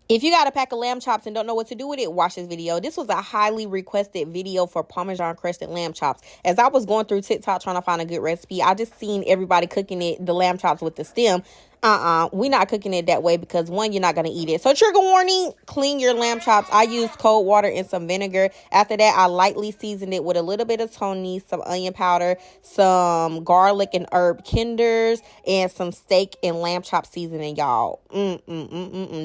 If you got a pack of lamb chops and don't know what to do with it, watch this video. This was a highly requested video for Parmesan crusted lamb chops. As I was going through TikTok trying to find a good recipe, I just seen everybody cooking the lamb chops with the stem. We're not cooking it that way because, one, you're not going to eat it. So, trigger warning, clean your lamb chops. I used cold water and some vinegar. After that, I lightly seasoned it with a little bit of Tony, some onion powder, some garlic and herb kinders, and some steak and lamb chop seasoning, y'all.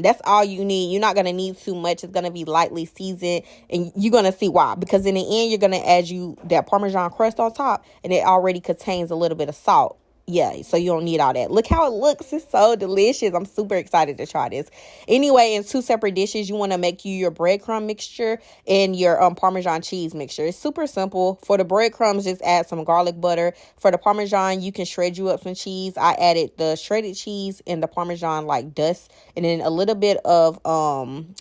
That's all you need. You're not going to need too much. It's going to be lightly seasoned, and you're going to see why. Because in the end, you're going to add that Parmesan crust on top, and it already contains a little bit of salt. Yeah, so you don't need all that. Look how it looks. It's so delicious. I'm super excited to try this. Anyway, in two separate dishes, you want to make your breadcrumb mixture and your Parmesan cheese mixture. It's super simple. For the breadcrumbs, just add some garlic butter. For the Parmesan, you can shred you up some cheese. I added the shredded cheese and the Parmesan like dust, and then a little bit of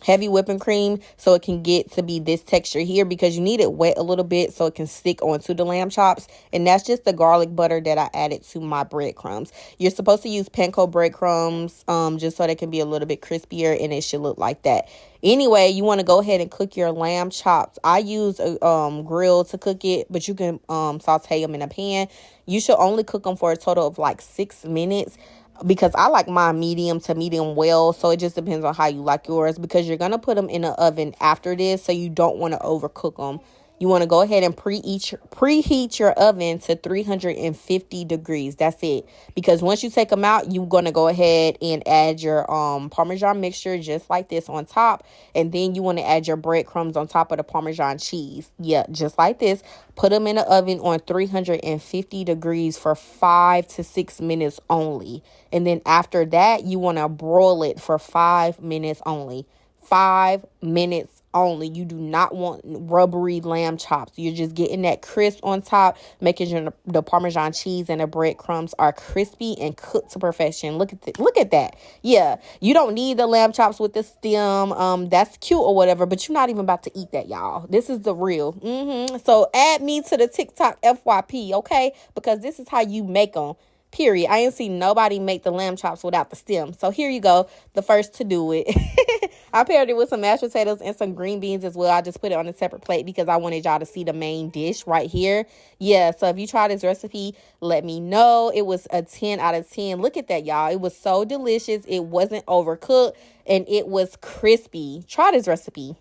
heavy whipping cream so it can get to be this texture here, because you need it wet a little bit so it can stick onto the lamb chops. And that's just the garlic butter that I added to my breadcrumbs. You're supposed to use panko breadcrumbs just so they can be a little bit crispier, and it should look like that. Anyway, you want to go ahead and cook your lamb chops. I use a grill to cook it, but you can saute them in a pan. You should only cook them for a total of like 6 minutes, because I like mine medium to medium well. So it just depends on how you like yours, because you're going to put them in the oven after this, so you don't want to overcook them. You want to go ahead and preheat your oven to 350 degrees. That's it. Because once you take them out, you're going to go ahead and add your Parmesan mixture just like this on top. And then you want to add your breadcrumbs on top of the Parmesan cheese. Yeah, just like this. Put them in the oven on 350 degrees for 5 to 6 minutes only. And then after that, you want to broil it for 5 minutes only. 5 minutes only. You do not want rubbery lamb chops. You're just getting that crisp on top, making sure the Parmesan cheese and the breadcrumbs are crispy and cooked to perfection. Look at that. Yeah, you don't need the lamb chops with the stem. That's cute or whatever, but you're not even about to eat that, y'all. This is the real. So add me to the TikTok FYP, okay? Because this is how you make them. Period. I ain't seen nobody make the lamb chops without the stem. So here you go. The first to do it. I paired it with some mashed potatoes and some green beans as well. I just put it on a separate plate because I wanted y'all to see the main dish right here. Yeah, so if you try this recipe, let me know. It was a 10 out of 10. Look at that, y'all. It was so delicious. It wasn't overcooked and it was crispy. Try this recipe.